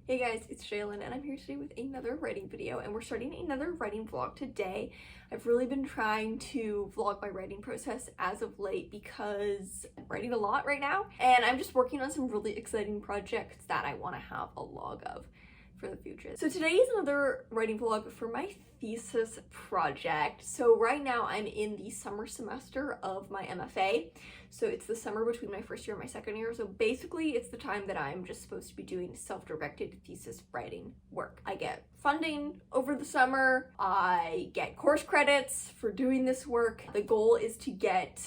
Hey guys, it's Shaelin and I'm here today with another writing video, and we're starting another writing vlog today. I've really been trying to vlog my writing process as of late because I'm writing a lot right now and I'm just working on some really exciting projects that I want to have a log of for the future. So today is another writing vlog for my thesis project. So right now I'm in the summer semester of my MFA. So it's the summer between my first year and my second year. So basically it's the time that I'm just supposed to be doing self-directed thesis writing work. I get funding over the summer. I get course credits for doing this work. The goal is to get,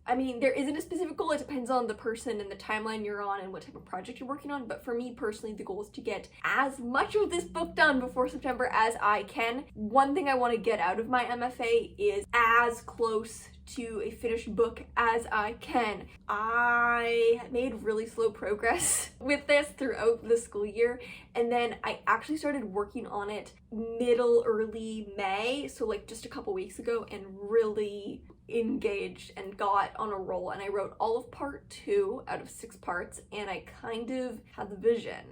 there isn't a specific goal. It depends on the person and the timeline you're on and what type of project you're working on. But for me personally, the goal is to get as much of this book done before September as I can. One thing I want to get out of my MFA is as close to a finished book as I can. I made really slow progress with this throughout the school year, and then I actually started working on it early May, so like just a couple weeks ago, and really engaged and got on a roll. And I wrote all of part 2 out of 6 parts, and I kind of had the vision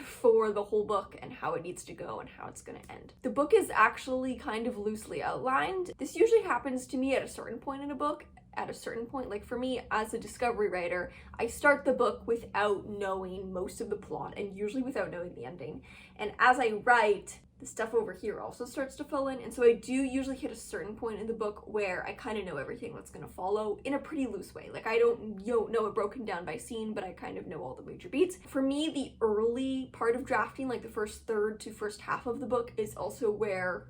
for the whole book and how it needs to go and how it's going to end. The book is actually kind of loosely outlined. This usually happens to me at a certain point in a book. At a certain point, like for me as a discovery writer, I start the book without knowing most of the plot and usually without knowing the ending. And as I write, the stuff over here also starts to fill in, and so I do usually hit a certain point in the book where I kind of know everything that's going to follow in a pretty loose way. Like I don't know it broken down by scene, but I kind of know all the major beats. For me, the early part of drafting, like the first third to first half of the book, is also where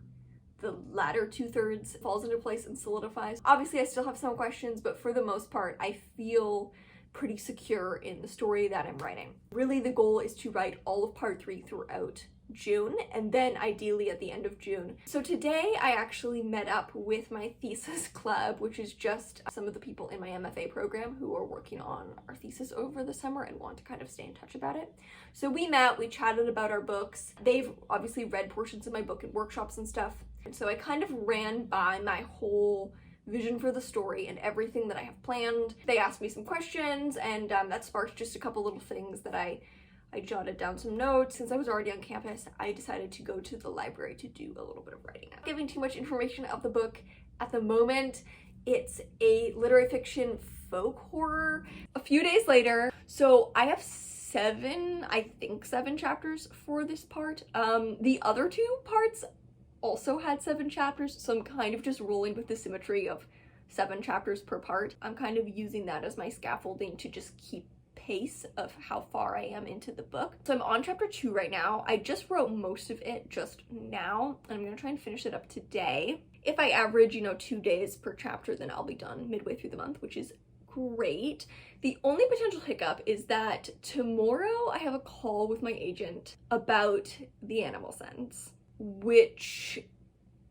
the latter 2/3 falls into place and solidifies. Obviously, I still have some questions, but for the most part, I feel pretty secure in the story that I'm writing. Really, the goal is to write all of part 3 throughout June, and then ideally at the end of June. So today I actually met up with my thesis club, which is just some of the people in my MFA program who are working on our thesis over the summer and want to kind of stay in touch about it. So we met, we chatted about our books. They've obviously read portions of my book in workshops and stuff. And so I kind of ran by my whole vision for the story and everything that I have planned. They asked me some questions, and that sparked just a couple little things that I jotted down some notes. Since I was already on campus, I decided to go to the library to do a little bit of writing. Not giving too much information of the book at the moment. It's a literary fiction folk horror. A few days later, so I have 7 chapters for this part. The other 2 parts also had 7 chapters, so I'm kind of just rolling with the symmetry of 7 chapters per part. I'm kind of using that as my scaffolding to just keep pace of how far I am into the book. So I'm on chapter 2 right now. I just wrote most of it just now, and I'm gonna try and finish it up today. If I average, 2 days per chapter, then I'll be done midway through the month, which is great. The only potential hiccup is that tomorrow I have a call with my agent about The Animal Sense, which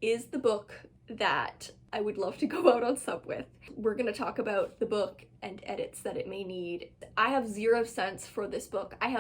is the book that I would love to go out on sub with. We're gonna talk about the book and edits that it may need. I have 0 sense for this book. I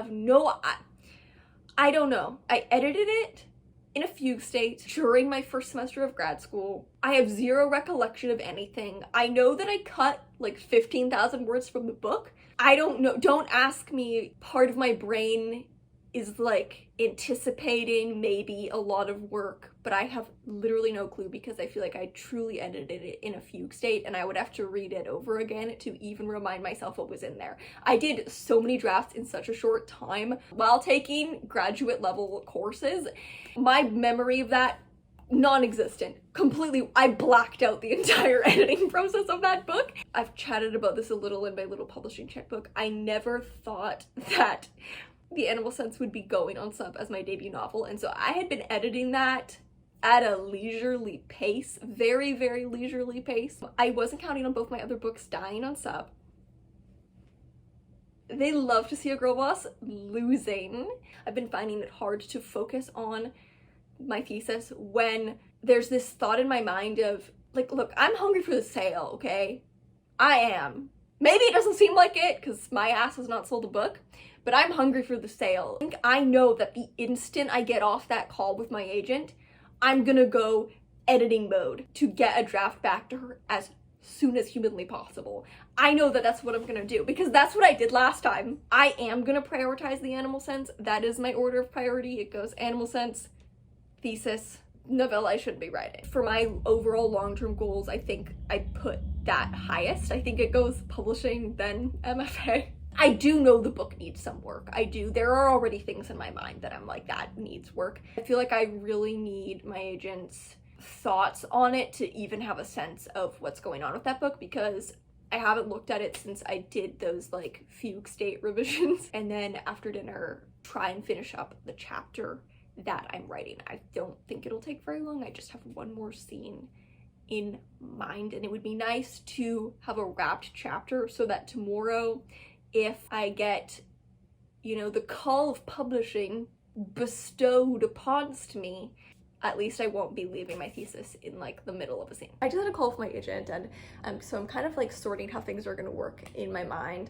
don't know. I edited it in a fugue state during my first semester of grad school. I have 0 recollection of anything. I know that I cut like 15,000 words from the book. I don't know. Don't ask me. Part of my brain is like anticipating maybe a lot of work, but I have literally no clue because I feel like I truly edited it in a fugue state, and I would have to read it over again to even remind myself what was in there. I did so many drafts in such a short time while taking graduate level courses. My memory of that, non-existent. Completely, I blacked out the entire editing process of that book. I've chatted about this a little in my little publishing checkbook. I never thought that The Animal Sense would be going on sub as my debut novel, and so I had been editing that at a leisurely pace, very, very leisurely pace. I wasn't counting on both my other books dying on sub. They love to see a girl boss losing. I've been finding it hard to focus on my thesis when there's this thought in my mind of, like, look, I'm hungry for the sale, okay? I am. Maybe it doesn't seem like it because my ass has not sold a book, but I'm hungry for the sale. I know that the instant I get off that call with my agent, I'm gonna go editing mode to get a draft back to her as soon as humanly possible. I know that that's what I'm gonna do because that's what I did last time. I am gonna prioritize the animal sense. That is my order of priority. It goes animal sense, thesis, novella I shouldn't be writing. For my overall long-term goals, I think I put that highest. I think it goes publishing, then MFA. I do know the book needs some work. I do. There are already things in my mind that I'm like, that needs work. I feel like I really need my agent's thoughts on it to even have a sense of what's going on with that book, because I haven't looked at it since I did those like fugue state revisions. And then after dinner, try and finish up the chapter that I'm writing. I don't think it'll take very long. I just have one more scene in mind, and it would be nice to have a wrapped chapter so that tomorrow, if I get, you know, the call of publishing bestowed uponst me, at least I won't be leaving my thesis in like the middle of a scene. I just had a call from my agent, and so I'm kind of like sorting how things are gonna work in my mind.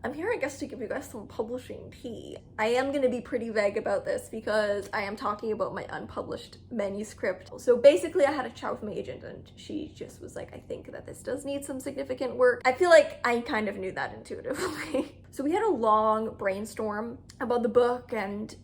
I'm here, I guess, to give you guys some publishing tea. I am going to be pretty vague about this because I am talking about my unpublished manuscript. So basically I had a chat with my agent and she just was like, I think that this does need some significant work. I feel like I kind of knew that intuitively. So we had a long brainstorm about the book, and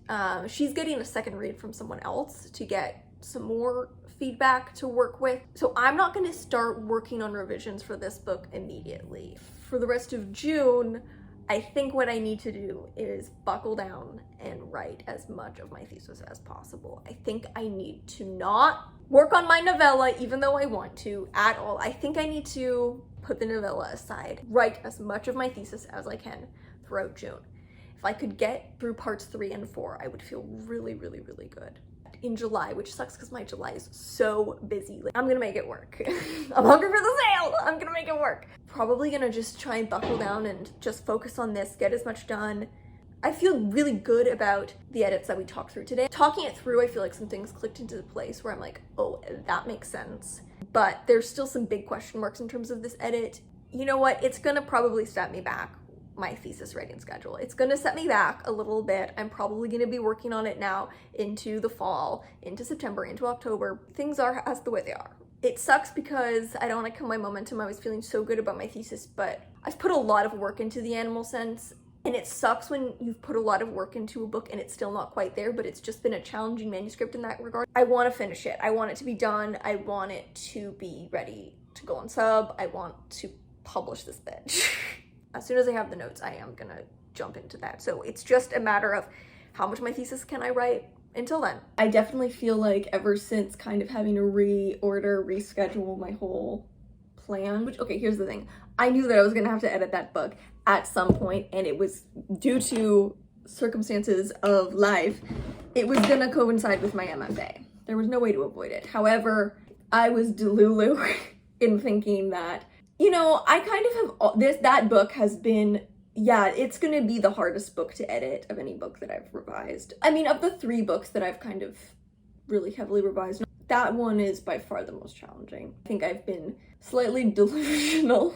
she's getting a second read from someone else to get some more feedback to work with. So I'm not going to start working on revisions for this book immediately. For the rest of June, I think what I need to do is buckle down and write as much of my thesis as possible. I think I need to not work on my novella, even though I want to, at all. I think I need to put the novella aside, write as much of my thesis as I can throughout June. If I could get through parts 3 and 4, I would feel really, really, really good. In July, which sucks because my July is so busy. Like, I'm gonna make it work. I'm hungry for the sale. I'm gonna make it work. Probably gonna just try and buckle down and just focus on this, get as much done. I feel really good about the edits that we talked through today. Talking it through, I feel like some things clicked into the place where I'm like, oh, that makes sense. But there's still some big question marks in terms of this edit. You know what? It's gonna probably set me back, my thesis writing schedule. It's gonna set me back a little bit. I'm probably gonna be working on it now into the fall, into September, into October. Things are as the way they are. It sucks because I don't want to kill my momentum. I was feeling so good about my thesis, but I've put a lot of work into the animal sense, and it sucks when you've put a lot of work into a book and it's still not quite there, but it's just been a challenging manuscript in that regard. I want to finish it. I want it to be done. I want it to be ready to go on sub. I want to publish this bitch. As soon as I have the notes, I am gonna jump into that. So it's just a matter of how much of my thesis can I write until then. I definitely feel like ever since kind of having to reschedule my whole plan, which, okay, here's the thing. I knew that I was gonna have to edit that book at some point, and it was due to circumstances of life. It was gonna coincide with my MFA. There was no way to avoid it. However, I was delulu in thinking that, you know, I kind of have that book has been, yeah, it's gonna be the hardest book to edit of any book that I've revised. I mean, of the 3 books that I've kind of really heavily revised, that one is by far the most challenging. I think I've been slightly delusional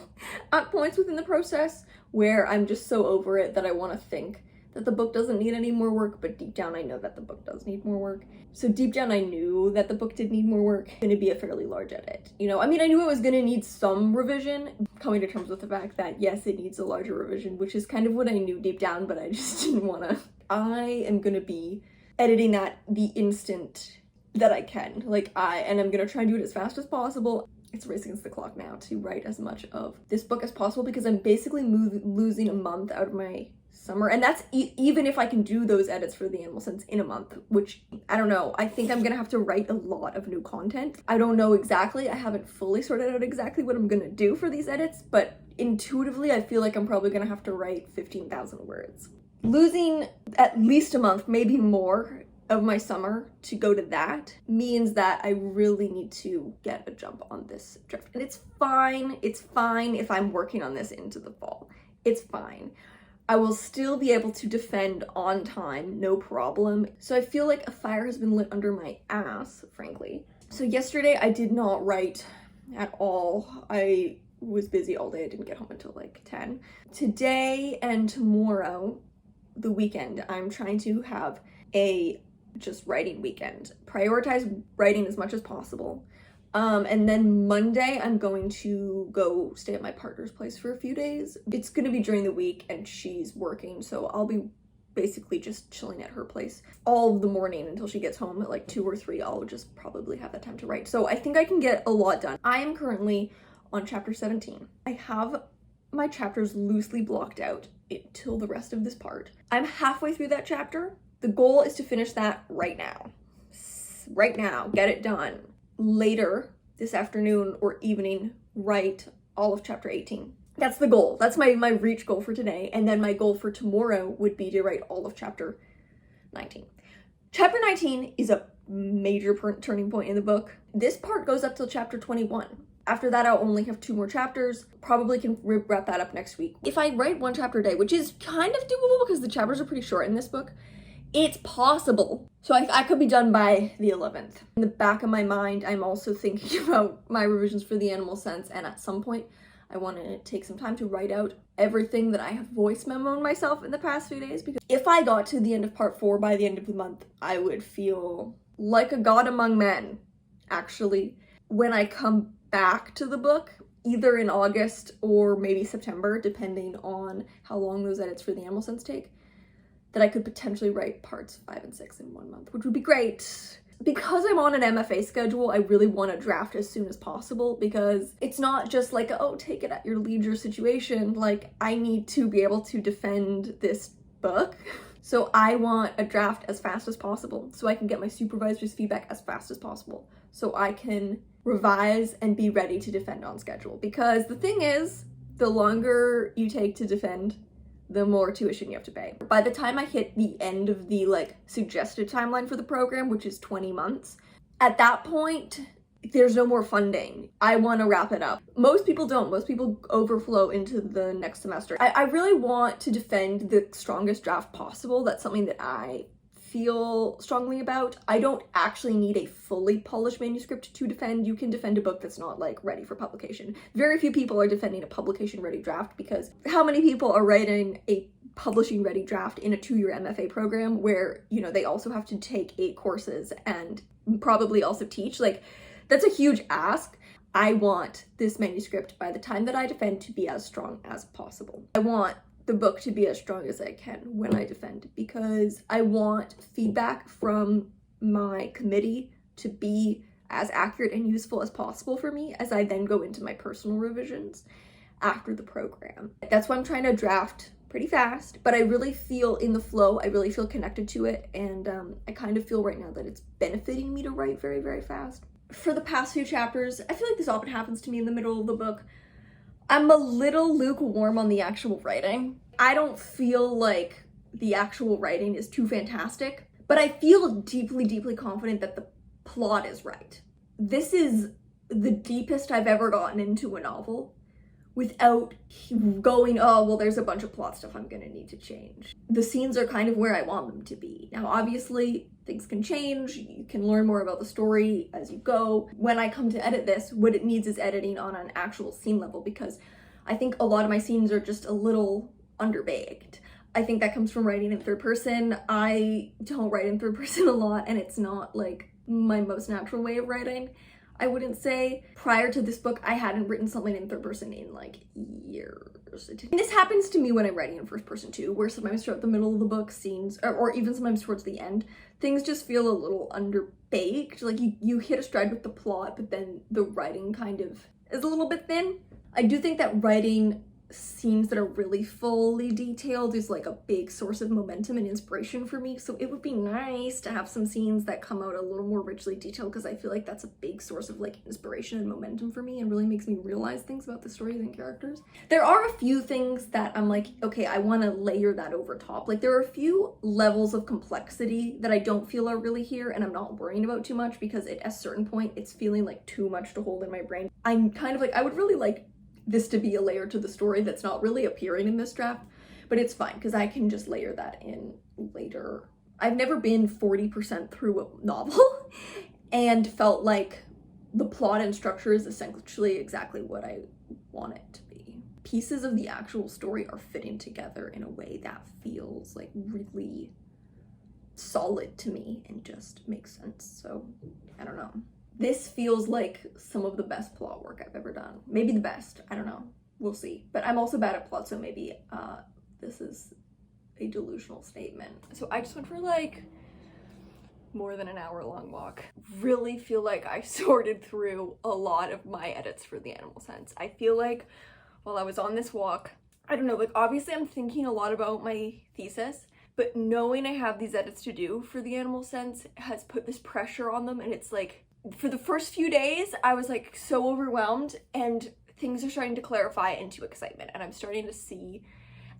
at points within the process where I'm just so over it that I want to think that the book doesn't need any more work, but deep down I know that the book does need more work. So deep down I knew that the book did need more work. It's gonna be a fairly large edit. You know, I mean, I knew it was gonna need some revision, coming to terms with the fact that yes, it needs a larger revision, which is kind of what I knew deep down, but I just didn't wanna. I am gonna be editing that the instant that I can. And I'm gonna try and do it as fast as possible. It's racing against the clock now to write as much of this book as possible because I'm basically losing a month out of my summer, and that's even if I can do those edits for the animal sense in a month, which I don't know. I think I'm gonna have to write a lot of new content. I don't know exactly. I haven't fully sorted out exactly what I'm gonna do for these edits, but intuitively I feel like I'm probably gonna have to write 15,000 words. Losing at least a month, maybe more, of my summer to go to that means that I really need to get a jump on this draft. And it's fine if I'm working on this into the fall. It's fine. I will still be able to defend on time, no problem. So I feel like a fire has been lit under my ass, frankly. So yesterday I did not write at all. I was busy all day. I didn't get home until like 10. Today and tomorrow, the weekend, I'm trying to have a just writing weekend. Prioritize writing as much as possible. And then Monday, I'm going to go stay at my partner's place for a few days. It's gonna be during the week and she's working, so I'll be basically just chilling at her place all of the morning until she gets home at like 2 or 3. I'll just probably have that time to write. So I think I can get a lot done. I am currently on chapter 17. I have my chapters loosely blocked out until the rest of this part. I'm halfway through that chapter. The goal is to finish that right now. Right now, get it done. Later this afternoon or evening, write all of chapter 18. That's the goal. That's my reach goal for today. And then my goal for tomorrow would be to write all of chapter 19. Chapter 19 is a major turning point in the book. This part goes up till chapter 21. After that, I'll only have 2 more chapters. Probably can wrap that up next week. If I write 1 chapter a day, which is kind of doable because the chapters are pretty short in this book, it's possible. So I could be done by the 11th. In the back of my mind, I'm also thinking about my revisions for the animal sense, and at some point, I want to take some time to write out everything that I have voice memoed myself in the past few days, because if I got to the end of part 4 by the end of the month, I would feel like a god among men, actually. When I come back to the book, either in August or maybe September, depending on how long those edits for the animal sense take, that I could potentially write parts 5 and 6 in 1 month, which would be great. Because I'm on an MFA schedule, I really want to draft as soon as possible, because it's not just like, oh, take it at your leisure situation. Like, I need to be able to defend this book. So I want a draft as fast as possible so I can get my supervisor's feedback as fast as possible so I can revise and be ready to defend on schedule. Because the thing is, the longer you take to defend, the more tuition you have to pay. By the time I hit the end of the suggested timeline for the program, which is 20 months, at that point, there's no more funding. I want to wrap it up. Most people don't. Most people overflow into the next semester. I really want to defend the strongest draft possible. That's something that I feel strongly about. I don't actually need a fully polished manuscript to defend. You can defend a book that's not ready for publication. Very few people are defending a publication ready draft, because how many people are writing a publishing ready draft in a 2-year MFA program where, they also have to take 8 courses and probably also teach? That's a huge ask. I want this manuscript, by the time that I defend, to be as strong as possible. I want the book to be as strong as I can when I defend, because I want feedback from my committee to be as accurate and useful as possible for me as I then go into my personal revisions after the program. That's why I'm trying to draft pretty fast, but I really feel in the flow. I really feel connected to it, and I kind of feel right now that it's benefiting me to write very, very fast. For the past few chapters, I feel like this often happens to me in the middle of the book. I'm a little lukewarm on the actual writing. I don't feel like the actual writing is too fantastic, but I feel deeply, deeply confident that the plot is right. This is the deepest I've ever gotten into a novel without going, oh, well, there's a bunch of plot stuff I'm gonna need to change. The scenes are kind of where I want them to be. Now, obviously, things can change. You can learn more about the story as you go. When I come to edit this, what it needs is editing on an actual scene level, because I think a lot of my scenes are just a little underbaked. I think that comes from writing in 3rd person. I don't write in 3rd person a lot, and it's not my most natural way of writing. I wouldn't say. Prior to this book, I hadn't written something in 3rd person in years. And this happens to me when I'm writing in 1st person too, where sometimes throughout the middle of the book, scenes, or even sometimes towards the end, things just feel a little underbaked. You hit a stride with the plot, but then the writing kind of is a little bit thin. I do think that writing scenes that are really fully detailed is a big source of momentum and inspiration for me. So it would be nice to have some scenes that come out a little more richly detailed, because I feel like that's a big source of inspiration and momentum for me, and really makes me realize things about the stories and characters. There are a few things that I'm okay, I want to layer that over top. There are a few levels of complexity that I don't feel are really here, and I'm not worrying about too much, because at a certain point it's feeling too much to hold in my brain. I'm kind of I would really like this to be a layer to the story that's not really appearing in this draft, but it's fine because I can just layer that in later. I've never been 40% through a novel and felt like the plot and structure is essentially exactly what I want it to be. Pieces of the actual story are fitting together in a way that feels really solid to me and just makes sense. So I don't know. This feels like some of the best plot work I've ever done. Maybe the best, I don't know. We'll see. But I'm also bad at plot, so maybe this is a delusional statement. So I just went for like more than an hour long walk. Really feel like I sorted through a lot of my edits for the Animal Sense. I feel like while I was on this walk, I don't know, like obviously I'm thinking a lot about my thesis, but knowing I have these edits to do for the Animal Sense has put this pressure on them, and it's like, for the first few days, I was like so overwhelmed, and things are starting to clarify into excitement, and I'm starting to see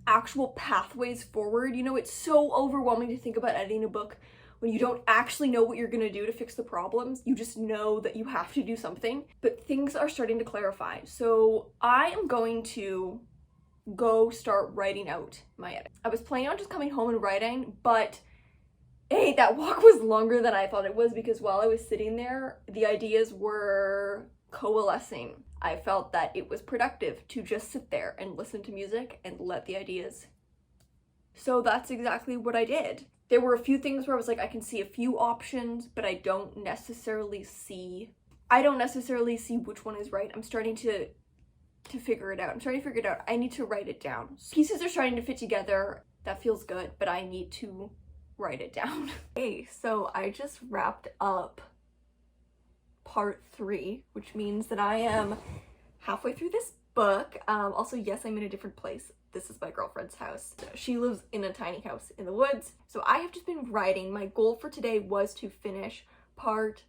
actual pathways forward. You know, it's so overwhelming to think about editing a book when you don't actually know what you're gonna do to fix the problems. You just know that you have to do something, but things are starting to clarify. So I am going to go start writing out my edit. I was planning on just coming home and writing, but hey, that walk was longer than I thought it was, because while I was sitting there, the ideas were coalescing. I felt that it was productive to just sit there and listen to music and let the ideas. So that's exactly what I did. There were a few things where I was like, I can see a few options, but I don't necessarily see which one is right. I'm starting to figure it out. I need to write it down. Pieces are starting to fit together. That feels good, but I need to write it down. Okay, so I just wrapped up part 3, which means that I am halfway through this book. Also, yes, I'm in a different place. This is my girlfriend's house. She lives in a tiny house in the woods. So I have just been writing. My goal for today was to finish part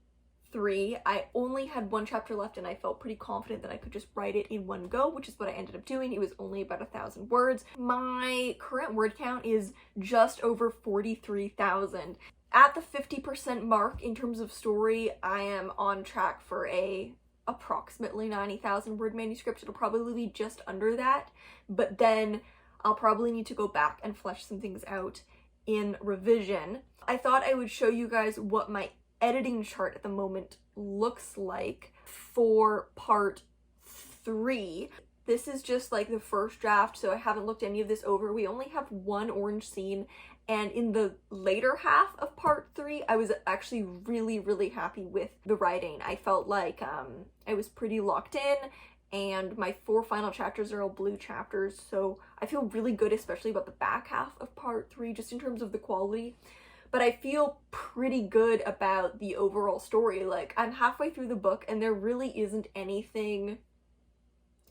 3. I only had 1 chapter left, and I felt pretty confident that I could just write it in one go, which is what I ended up doing. It was only about 1,000 words. My current word count is just over 43,000. At the 50% mark in terms of story, I am on track for a approximately 90,000 word manuscript. It'll probably be just under that, but then I'll probably need to go back and flesh some things out in revision. I thought I would show you guys what my editing chart at the moment looks like for part 3. This is just like the first draft, so I haven't looked any of this over. We only have 1 orange scene, and in the later half of part 3, I was actually really happy with the writing. I felt like I was pretty locked in, and my 4 final chapters are all blue chapters, so I feel really good, especially about the back half of part 3, just in terms of the quality. But I feel pretty good about the overall story. Like, I'm halfway through the book, and there really isn't anything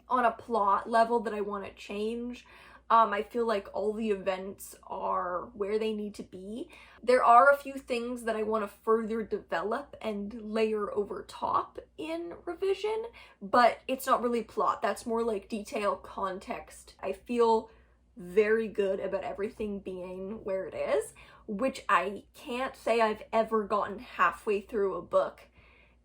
on a plot level that I want to change. I feel like all the events are where they need to be. There are a few things that I want to further develop and layer over top in revision, but it's not really plot. That's more like detail, context. I feel very good about everything being where it is, which I can't say I've ever gotten halfway through a book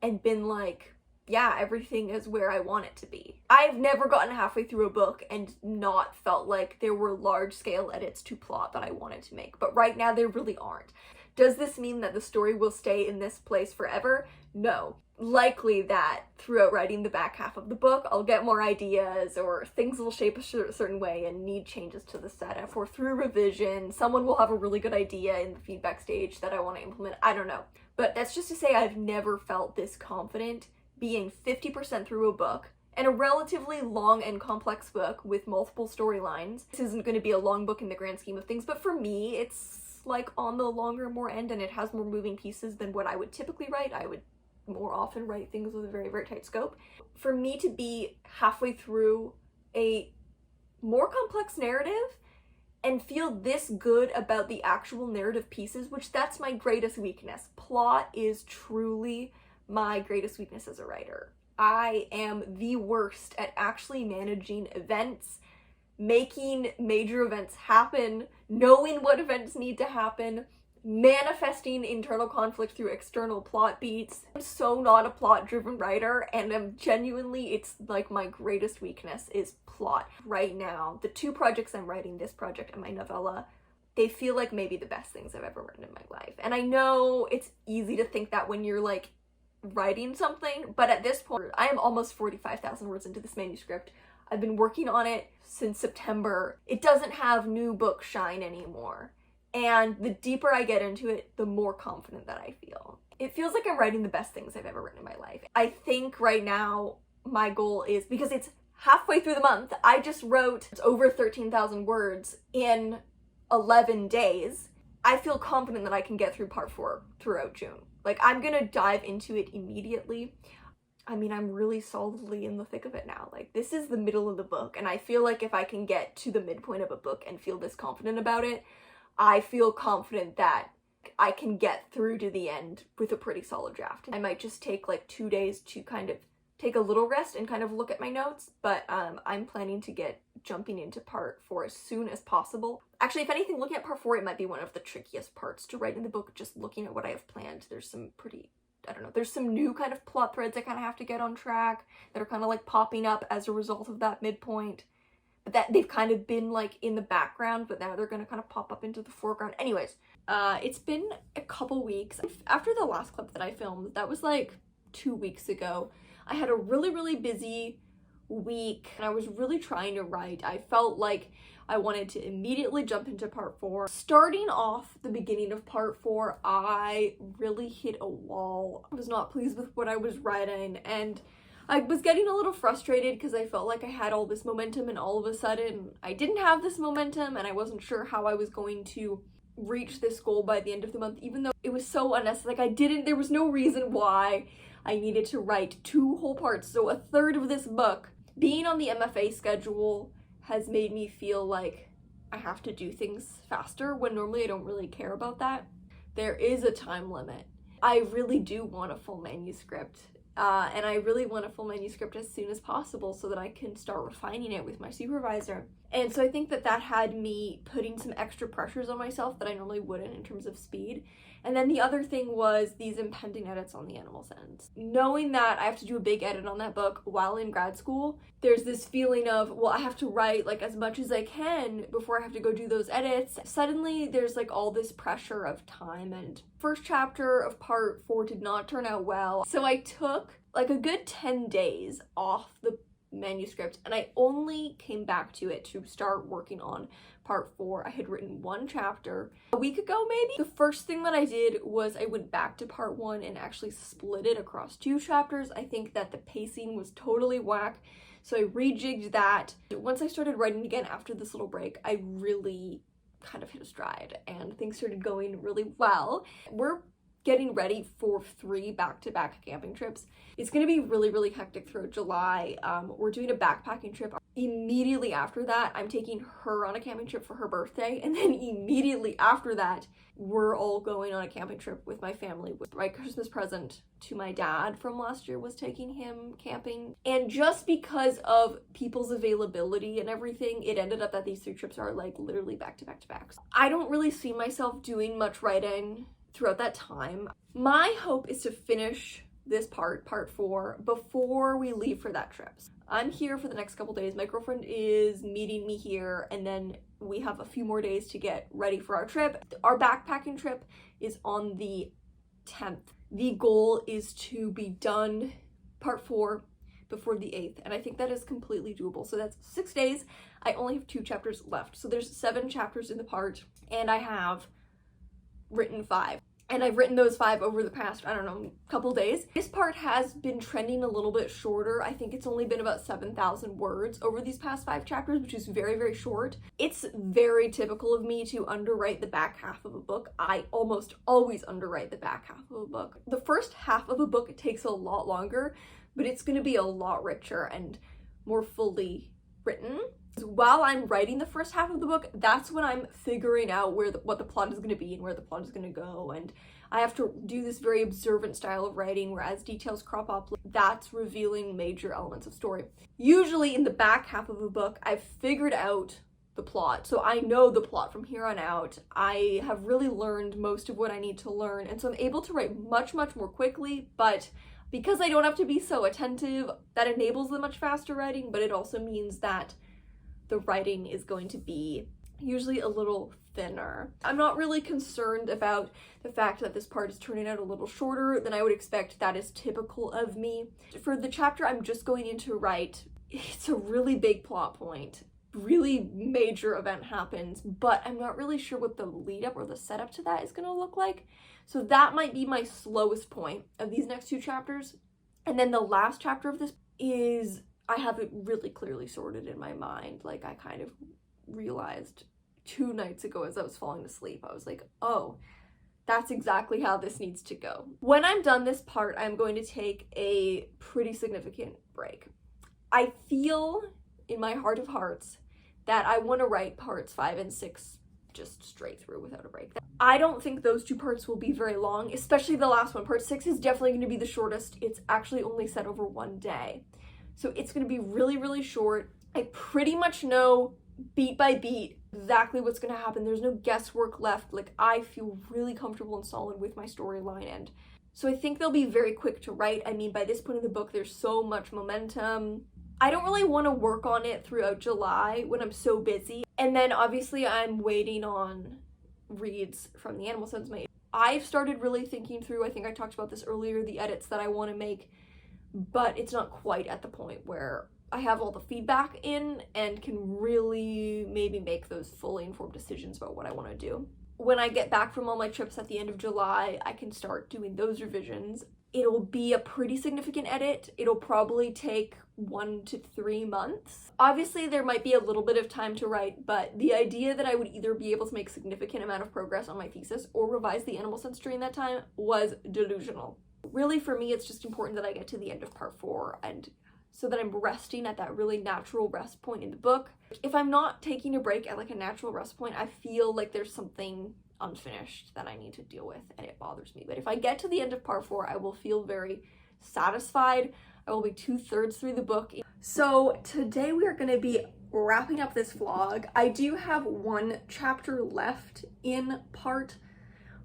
and been like, yeah, everything is where I want it to be. I've never gotten halfway through a book and not felt like there were large-scale edits to plot that I wanted to make, but right now there really aren't. Does this mean that the story will stay in this place forever? No. Likely that throughout writing the back half of the book, I'll get more ideas, or things will shape a certain way and need changes to the setup, or through revision, someone will have a really good idea in the feedback stage that I want to implement. I don't know. But that's just to say I've never felt this confident being 50% through a book, and a relatively long and complex book with multiple storylines. This isn't going to be a long book in the grand scheme of things, but for me, it's like on the longer, more end, and it has more moving pieces than what I would typically write. I would more often write things with a very tight scope. For me to be halfway through a more complex narrative and feel this good about the actual narrative pieces, which that's my greatest weakness. Plot is truly my greatest weakness as a writer. I am the worst at actually managing events, making major events happen, knowing what events need to happen, manifesting internal conflict through external plot beats. I'm so not a plot-driven writer, and I'm genuinely, it's like my greatest weakness is plot. Right now, the 2 projects I'm writing, this project and my novella, they feel like maybe the best things I've ever written in my life. And I know it's easy to think that when you're like writing something, but at this point, I am almost 45,000 words into this manuscript. I've been working on it since September. It doesn't have new book shine anymore. And the deeper I get into it, the more confident that I feel. It feels like I'm writing the best things I've ever written in my life. I think right now my goal is, because it's halfway through the month, I just wrote over 13,000 words in 11 days. I feel confident that I can get through part 4 throughout June. Like, I'm gonna dive into it immediately. I mean, I'm really solidly in the thick of it now. Like, this is the middle of the book, and I feel like if I can get to the midpoint of a book and feel this confident about it, I feel confident that I can get through to the end with a pretty solid draft. I might just take like 2 days to kind of take a little rest and kind of look at my notes, but I'm planning to get jumping into part 4 as soon as possible. Actually, if anything, looking at part 4, it might be one of the trickiest parts to write in the book, just looking at what I have planned. There's some pretty, I don't know, there's some new kind of plot threads I kind of have to get on track that are kind of like popping up as a result of that midpoint. But that they've kind of been like in the background, but now they're gonna kind of pop up into the foreground. Anyways, it's been a couple weeks. After the last clip that I filmed, that was like 2 weeks ago, I had a really busy week and I was really trying to write. I felt like I wanted to immediately jump into part 4. Starting off the beginning of part 4, I really hit a wall. I was not pleased with what I was writing, and I was getting a little frustrated because I felt like I had all this momentum and all of a sudden I didn't have this momentum, and I wasn't sure how I was going to reach this goal by the end of the month, even though it was so unnecessary. Like, there was no reason why I needed to write 2 whole parts, so a third of this book. Being on the MFA schedule has made me feel like I have to do things faster when normally I don't really care about that. There is a time limit. I really do want a full manuscript. And I really want a full manuscript as soon as possible so that I can start refining it with my supervisor. And so I think that that had me putting some extra pressures on myself that I normally wouldn't in terms of speed. And then the other thing was these impending edits on the Animal Sense. Knowing that I have to do a big edit on that book while in grad school, there's this feeling of, well, I have to write like as much as I can before I have to go do those edits. Suddenly there's like all this pressure of time, and first chapter of part 4 did not turn out well. So I took like a good 10 days off the manuscript and I only came back to it to start working on part 4. I had written 1 chapter a week ago maybe. The first thing that I did was I went back to part 1 and actually split it across 2 chapters. I think that the pacing was totally whack, so I rejigged that. Once I started writing again after this little break, I really kind of hit a stride and things started going really well. We're getting ready for 3 back-to-back camping trips. It's gonna be really hectic throughout July. We're doing a backpacking trip. Immediately after that, I'm taking her on a camping trip for her birthday, and then immediately after that, we're all going on a camping trip with my family. My Christmas present to my dad from last year was taking him camping. And just because of people's availability and everything, it ended up that these 3 trips are like literally back-to-back-to-backs. I don't really see myself doing much writing throughout that time. My hope is to finish this part 4, before we leave for that trip. I'm here for the next couple days. My girlfriend is meeting me here, and then we have a few more days to get ready for our trip. Our backpacking trip is on the 10th. The goal is to be done part 4 before the 8th, and I think that is completely doable. So that's 6 days. I only have 2 chapters left. So there's 7 chapters in the part, and I have written 5. And I've written those 5 over the past, I don't know, couple days. This part has been trending a little bit shorter. I think it's only been about 7,000 words over these past 5 chapters, which is very short. It's very typical of me to underwrite the back half of a book. I almost always underwrite the back half of a book. The first half of a book takes a lot longer, but it's going to be a lot richer and more fully written. While I'm writing the first half of the book, that's when I'm figuring out what the plot is going to be and where the plot is going to go, and I have to do this very observant style of writing where as details crop up, that's revealing major elements of story. Usually in the back half of a book, I've figured out the plot, so I know the plot from here on out. I have really learned most of what I need to learn, and so I'm able to write much more quickly, but because I don't have to be so attentive, that enables the much faster writing, but it also means that the writing is going to be usually a little thinner. I'm not really concerned about the fact that this part is turning out a little shorter than I would expect. That is typical of me. For the chapter I'm just going in to write, it's a really big plot point, really major event happens, but I'm not really sure what the lead up or the setup to that is going to look like. So that might be my slowest point of these next 2 chapters. And then the last chapter of this is, I have it really clearly sorted in my mind. Like, I kind of realized 2 nights ago as I was falling asleep, I was like, oh, that's exactly how this needs to go. When I'm done this part, I'm going to take a pretty significant break. I feel in my heart of hearts that I want to write parts 5 and 6 just straight through without a break. I don't think those 2 parts will be very long, especially the last one. Part 6 is definitely going to be the shortest. It's actually only set over 1 day. So it's going to be really, really short. I pretty much know beat by beat exactly what's going to happen. There's no guesswork left. Like, I feel really comfortable and solid with my storyline, and so I think they'll be very quick to write. I mean, by this point in the book, there's so much momentum. I don't really want to work on it throughout July when I'm so busy. And then obviously I'm waiting on reads from the Animal Sense mate. I've started really thinking through, I think I talked about this earlier, the edits that I want to make, but it's not quite at the point where I have all the feedback in and can really maybe make those fully informed decisions about what I want to do. When I get back from all my trips at the end of July, I can start doing those revisions. It'll be a pretty significant edit. It'll probably take 1 to 3 months. Obviously, there might be a little bit of time to write, but the idea that I would either be able to make significant amount of progress on my thesis or revise the Animal Sense during that time was delusional. Really, for me, it's just important that I get to the end of part 4 and so that I'm resting at that really natural rest point in the book. If I'm not taking a break at like a natural rest point, I feel like there's something unfinished that I need to deal with, and it bothers me. But if I get to the end of part 4, I will feel very satisfied. I will be 2/3 through the book. So today we are going to be wrapping up this vlog. I do have 1 chapter left in part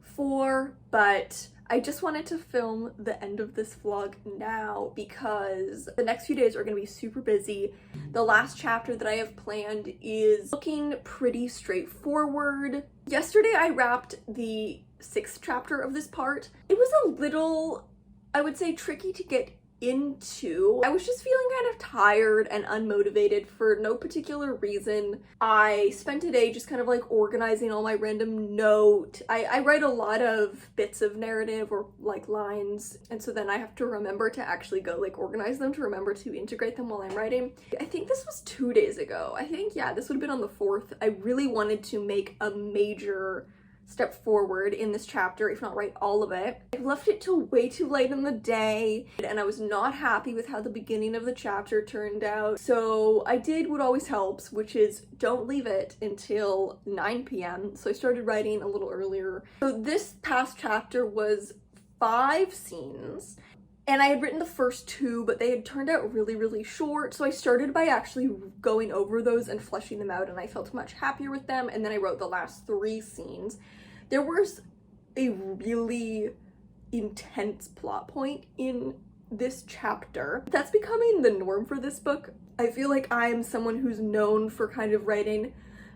4, but I just wanted to film the end of this vlog now because the next few days are going to be super busy. The last chapter that I have planned is looking pretty straightforward. Yesterday I wrapped the 6th chapter of this part. It was a little, I would say, tricky to get into. I was just feeling kind of tired and unmotivated for no particular reason. I spent a day just kind of like organizing all my random note. I write a lot of bits of narrative or like lines, and so then I have to remember to actually go like organize them to remember to integrate them while I'm writing. I think this was 2 days ago. I think, yeah, this would have been on the 4th. I really wanted to make a major step forward in this chapter, if not write all of it. I left it till way too late in the day, and I was not happy with how the beginning of the chapter turned out. So I did what always helps, which is don't leave it until 9 p.m. So I started writing a little earlier. So this past chapter was 5 scenes, and I had written the first 2, but they had turned out really, really short. So I started by actually going over those and fleshing them out, and I felt much happier with them. And then I wrote the last 3 scenes. There was a really intense plot point in this chapter. That's becoming the norm for this book. I feel like I am someone who's known for kind of writing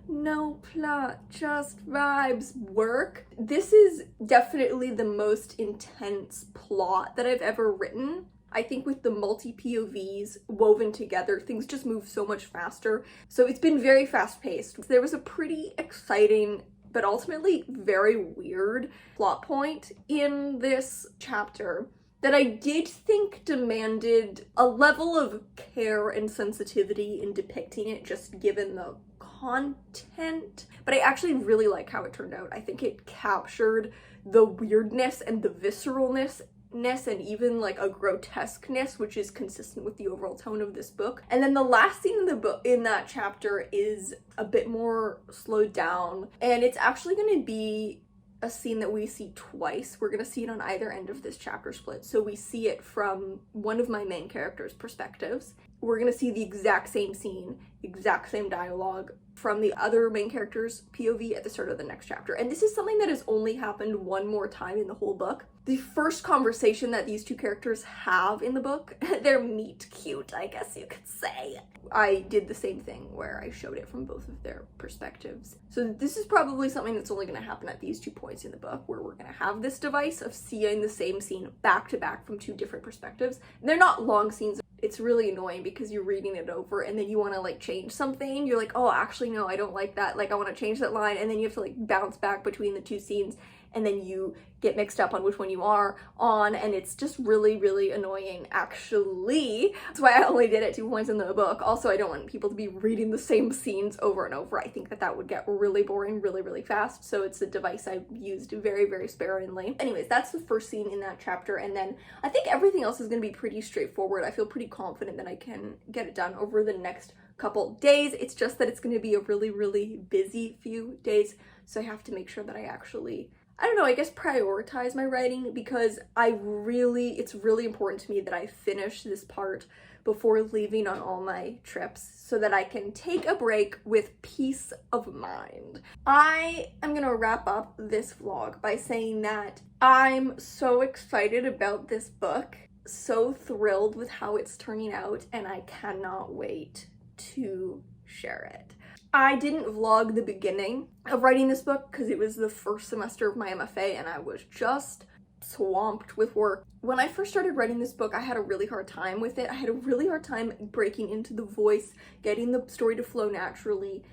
no plot, just vibes work. This is definitely the most intense plot that I've ever written. I think with the multi-POVs woven together, things just move so much faster. So it's been very fast-paced. There was a pretty exciting but ultimately very weird plot point in this chapter that I did think demanded a level of care and sensitivity in depicting it, just given the content. But I actually really like how it turned out. I think it captured the weirdness and the visceralness and even like a grotesqueness, which is consistent with the overall tone of this book. And then the last scene in the book, in that chapter, is a bit more slowed down, and it's actually going to be a scene that we see twice. We're going to see it on either end of this chapter split. So we see it from one of my main characters' perspectives. We're going to see the exact same scene, exact same dialogue from the other main character's POV at the start of the next chapter. And this is something that has only happened 1 more time in the whole book. The first conversation that these 2 characters have in the book, their meet cute, I guess you could say. I did the same thing where I showed it from both of their perspectives. So this is probably something that's only going to happen at these 2 points in the book, where we're going to have this device of seeing the same scene back to back from 2 different perspectives. And they're not long scenes. it's really annoying because you're reading it over and then you want to like change something. You're like, oh, actually, no, I don't like that. Like, I want to change that line. And then you have to like bounce back between the two scenes. And then you get mixed up on which one you are on. And it's just really, really annoying, actually. That's why I only did it 2 points in the book. Also, I don't want people to be reading the same scenes over and over. I think that that would get really boring really, really fast. So it's a device I've used very, very sparingly. Anyways, that's the first scene in that chapter. And then I think everything else is going to be pretty straightforward. I feel pretty confident that I can get it done over the next couple days. It's just that it's going to be a really, really busy few days. So I have to make sure that I actually, I don't know, I guess prioritize my writing, because it's really important to me that I finish this part before leaving on all my trips so that I can take a break with peace of mind. I am gonna wrap up this vlog by saying that I'm so excited about this book, so thrilled with how it's turning out, and I cannot wait to share it. I didn't vlog the beginning of writing this book because it was the first semester of my MFA and I was just swamped with work. When I first started writing this book, I had a really hard time with it. I had a really hard time breaking into the voice, getting the story to flow naturally,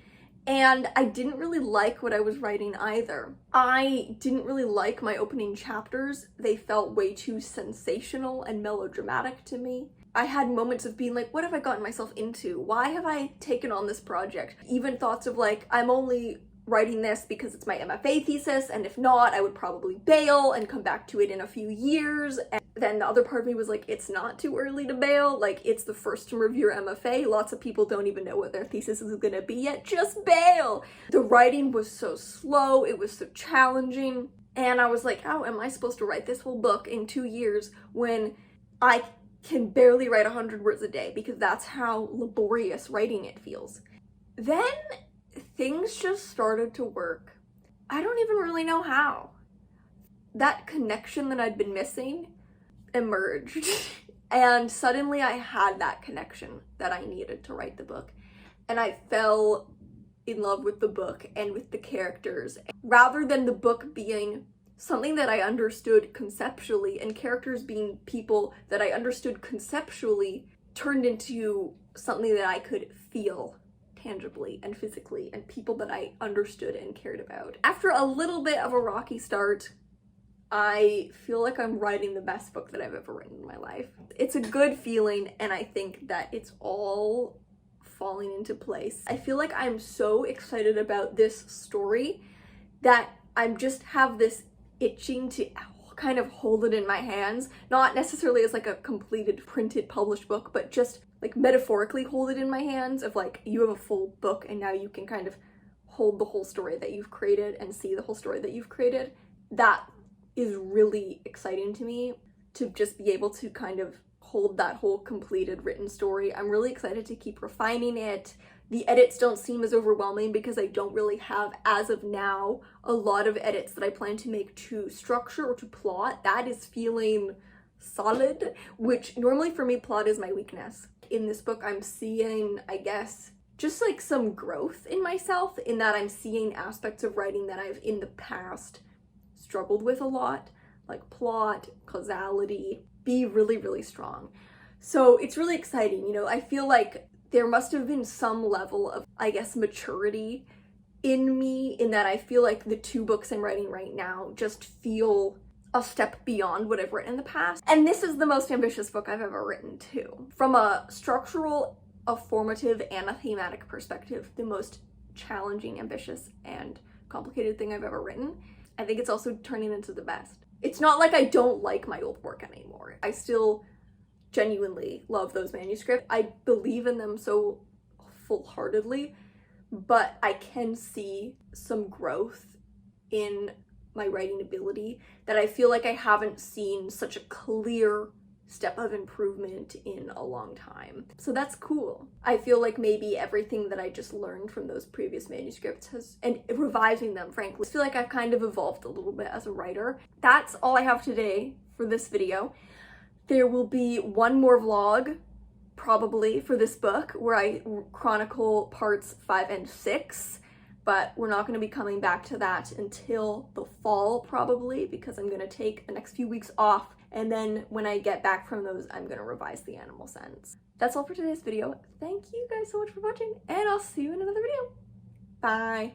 and I didn't really like what I was writing either. I didn't really like my opening chapters. They felt way too sensational and melodramatic to me. I had moments of being like, what have I gotten myself into? Why have I taken on this project? Even thoughts of like, I'm only writing this because it's my MFA thesis, and if not, I would probably bail and come back to it in a few years. And then the other part of me was like, it's not too early to bail. Like, it's the first term of your MFA. Lots of people don't even know what their thesis is gonna be yet. Just bail. The writing was so slow. It was so challenging. And I was like, how am I supposed to write this whole book in 2 years when I can barely write 100 words a day, because that's how laborious writing it feels. Then things just started to work. I don't even really know how. That connection that I'd been missing emerged. And suddenly I had that connection that I needed to write the book. And I fell in love with the book and with the characters. Rather than the book being something that I understood conceptually and characters being people that I understood conceptually, turned into something that I could feel tangibly and physically, and people that I understood and cared about. After a little bit of a rocky start, I feel like I'm writing the best book that I've ever written in my life. It's a good feeling, and I think that it's all falling into place. I feel like I'm so excited about this story that I just have this itching to kind of hold it in my hands, not necessarily as like a completed printed published book, but just like metaphorically hold it in my hands, of like, you have a full book and now you can kind of hold the whole story that you've created and see the whole story that you've created. That is really exciting to me, to just be able to kind of hold that whole completed written story. I'm really excited to keep refining it. The edits don't seem as overwhelming because I don't really have, as of now, a lot of edits that I plan to make to structure or to plot. That is feeling solid, which normally for me, plot is my weakness. In this book, I'm seeing, I guess, just like some growth in myself, in that I'm seeing aspects of writing that I've in the past struggled with a lot, like plot, causality, be really, really strong. So it's really exciting. You know, I feel like there must have been some level of, I guess, maturity in me, in that I feel like the 2 books I'm writing right now just feel a step beyond what I've written in the past. And this is the most ambitious book I've ever written too. From a structural, a formative, and a thematic perspective, the most challenging, ambitious, and complicated thing I've ever written. I think it's also turning into the best. It's not like I don't like my old work anymore. I still genuinely love those manuscripts. I believe in them so full-heartedly, but I can see some growth in my writing ability that I feel like I haven't seen such a clear step of improvement in a long time. So that's cool. I feel like maybe everything that I just learned from those previous manuscripts and revising them, frankly, I feel like I've kind of evolved a little bit as a writer. That's all I have today for this video. There will be one more vlog, probably, for this book, where I chronicle parts 5 and 6, but we're not going to be coming back to that until the fall, probably, because I'm going to take the next few weeks off And then when I get back from those, I'm gonna revise the animal scents. That's all for today's video. Thank you guys so much for watching, and I'll see you in another video. Bye.